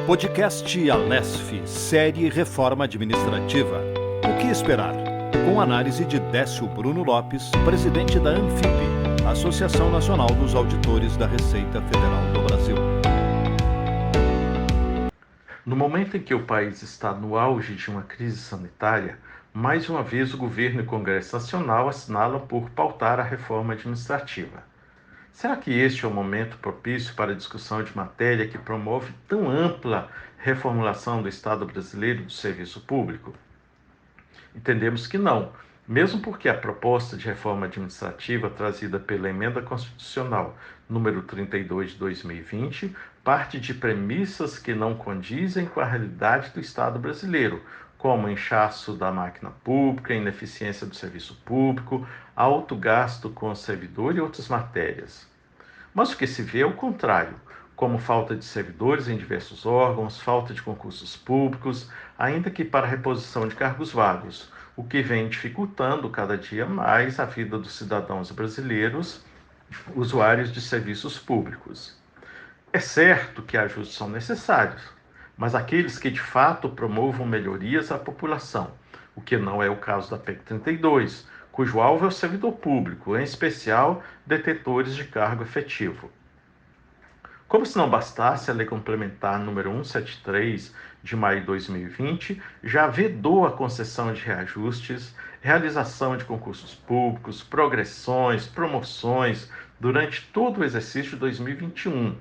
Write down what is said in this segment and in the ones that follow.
Podcast Alesf, série Reforma Administrativa. O que esperar? Com análise de Décio Bruno Lopes, presidente da ANFIP, Associação Nacional dos Auditores da Receita Federal do Brasil. No momento em que o país está no auge de uma crise sanitária, mais uma vez o governo e o Congresso Nacional assinalam por pautar a reforma administrativa. Será que este é o momento propício para a discussão de matéria que promove tão ampla reformulação do Estado brasileiro do serviço público? Entendemos que não, mesmo porque a proposta de reforma administrativa trazida pela Emenda Constitucional número 32 de 2020 parte de premissas que não condizem com a realidade do Estado brasileiro, como inchaço da máquina pública, ineficiência do serviço público, alto gasto com o servidor e outras matérias. Mas o que se vê é o contrário, como falta de servidores em diversos órgãos, falta de concursos públicos, ainda que para reposição de cargos vagos, o que vem dificultando cada dia mais a vida dos cidadãos brasileiros, usuários de serviços públicos. É certo que ajustes são necessários, mas aqueles que de fato promovam melhorias à população, o que não é o caso da PEC 32, cujo alvo é o servidor público, em especial detentores de cargo efetivo. Como se não bastasse, a Lei Complementar número 173, de maio de 2020, já vedou a concessão de reajustes, realização de concursos públicos, progressões, promoções durante todo o exercício de 2021,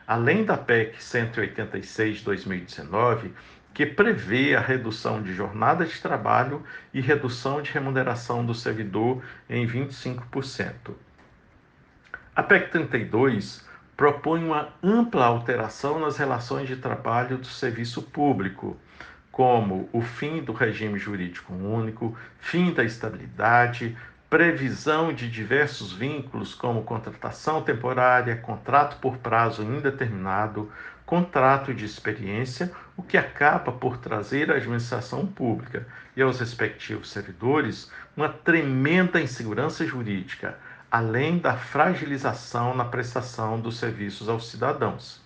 além da PEC 186 de 2019, que prevê a redução de jornada de trabalho e redução de remuneração do servidor em 25%. A PEC 32 propõe uma ampla alteração nas relações de trabalho do serviço público, como o fim do regime jurídico único, fim da estabilidade, previsão de diversos vínculos como contratação temporária, contrato por prazo indeterminado, contrato de experiência, o que acaba por trazer à administração pública e aos respectivos servidores uma tremenda insegurança jurídica, além da fragilização na prestação dos serviços aos cidadãos.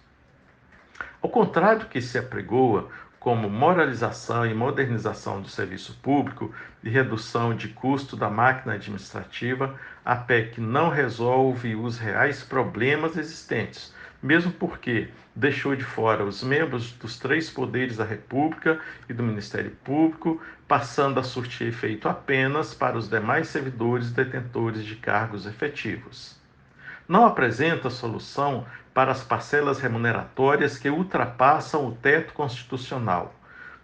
Ao contrário do que se apregoa como moralização e modernização do serviço público e redução de custo da máquina administrativa, a PEC não resolve os reais problemas existentes, mesmo porque deixou de fora os membros dos três poderes da República e do Ministério Público, passando a surtir efeito apenas para os demais servidores detentores de cargos efetivos. Não apresenta solução para as parcelas remuneratórias que ultrapassam o teto constitucional.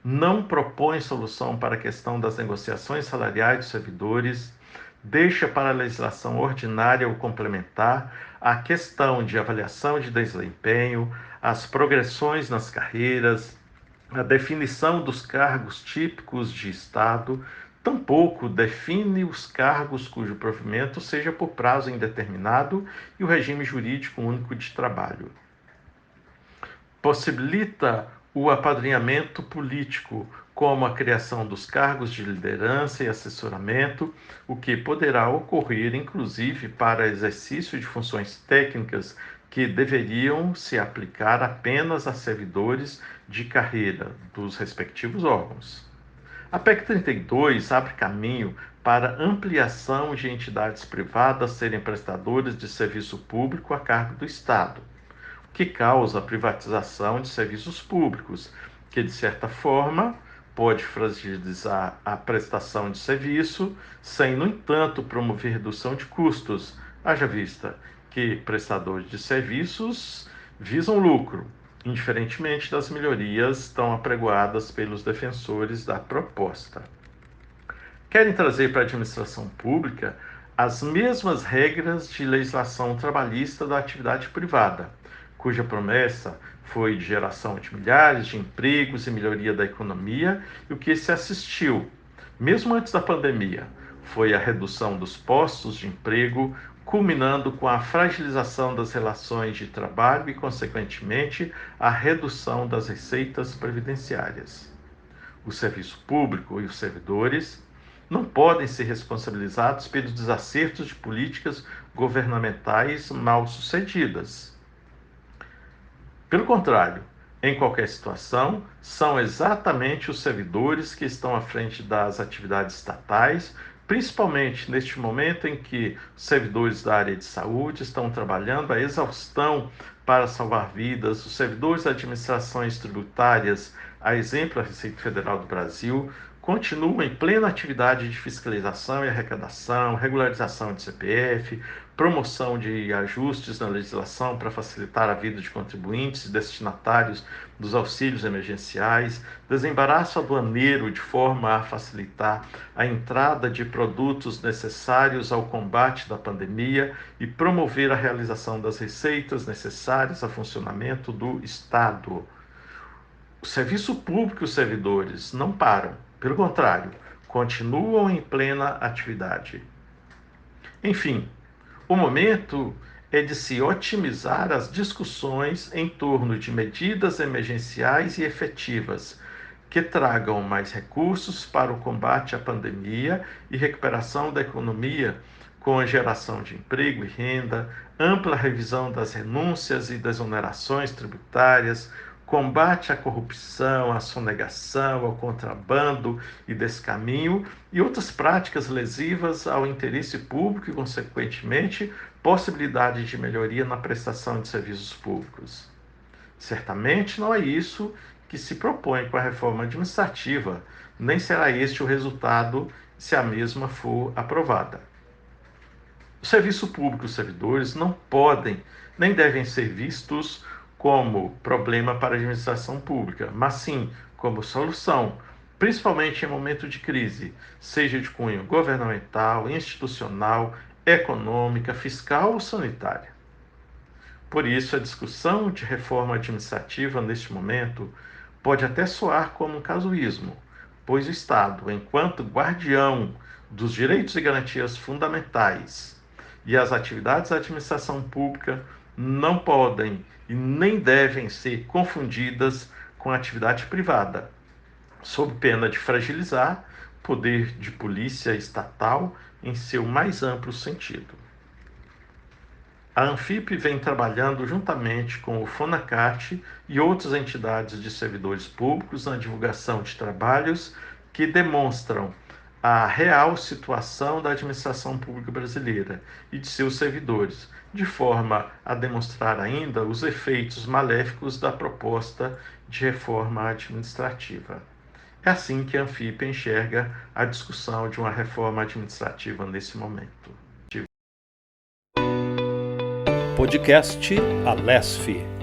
Não propõe solução para a questão das negociações salariais dos servidores, deixa para a legislação ordinária ou complementar a questão de avaliação de desempenho, as progressões nas carreiras, a definição dos cargos típicos de Estado, tampouco define os cargos cujo provimento seja por prazo indeterminado e o regime jurídico único de trabalho. Possibilita o apadrinhamento político, como a criação dos cargos de liderança e assessoramento, o que poderá ocorrer, inclusive, para exercício de funções técnicas que deveriam se aplicar apenas a servidores de carreira dos respectivos órgãos. A PEC 32 abre caminho para ampliação de entidades privadas serem prestadoras de serviço público a cargo do Estado, o que causa a privatização de serviços públicos, que, de certa forma, pode fragilizar a prestação de serviço, sem, no entanto, promover redução de custos, haja vista que prestadores de serviços visam lucro, indiferentemente das melhorias tão apregoadas pelos defensores da proposta. Querem trazer para a administração pública as mesmas regras de legislação trabalhista da atividade privada, cuja promessa foi de geração de milhares de empregos e melhoria da economia, e o que se assistiu, mesmo antes da pandemia, foi a redução dos postos de emprego, culminando com a fragilização das relações de trabalho e, consequentemente, a redução das receitas previdenciárias. O serviço público e os servidores não podem ser responsabilizados pelos desacertos de políticas governamentais mal sucedidas. Pelo contrário, Em qualquer situação, são exatamente os servidores que estão à frente das atividades estatais, principalmente neste momento em que os servidores da área de saúde estão trabalhando a exaustão para salvar vidas, os servidores das administrações tributárias, a exemplo da Receita Federal do Brasil, continuam em plena atividade de fiscalização e arrecadação, regularização de CPF, promoção de ajustes na legislação para facilitar a vida de contribuintes e destinatários dos auxílios emergenciais, desembaraço aduaneiro de forma a facilitar a entrada de produtos necessários ao combate da pandemia e promover a realização das receitas necessárias ao funcionamento do Estado. O serviço público e os servidores não param, pelo contrário, continuam em plena atividade. Enfim, o momento é de se otimizar as discussões em torno de medidas emergenciais e efetivas que tragam mais recursos para o combate à pandemia e recuperação da economia, com a geração de emprego e renda, ampla revisão das renúncias e desonerações tributárias, combate à corrupção, à sonegação, ao contrabando e descaminho e outras práticas lesivas ao interesse público e, consequentemente, possibilidade de melhoria na prestação de serviços públicos. Certamente não é isso que se propõe com a reforma administrativa, nem será este o resultado se a mesma for aprovada. O serviço público e os servidores não podem nem devem ser vistos como problema para a administração pública, mas sim como solução, principalmente em momento de crise, seja de cunho governamental, institucional, econômica, fiscal ou sanitária. Por isso, a discussão de reforma administrativa neste momento pode até soar como um casuísmo, pois o Estado, enquanto guardião dos direitos e garantias fundamentais e as atividades da administração pública, não podem e nem devem ser confundidas com a atividade privada, sob pena de fragilizar o poder de polícia estatal em seu mais amplo sentido. A Anfip vem trabalhando juntamente com o FONACAT e outras entidades de servidores públicos na divulgação de trabalhos que demonstram a real situação da administração pública brasileira e de seus servidores, de forma a demonstrar ainda os efeitos maléficos da proposta de reforma administrativa. É assim que a Anfip enxerga a discussão de uma reforma administrativa nesse momento. Podcast Alesf.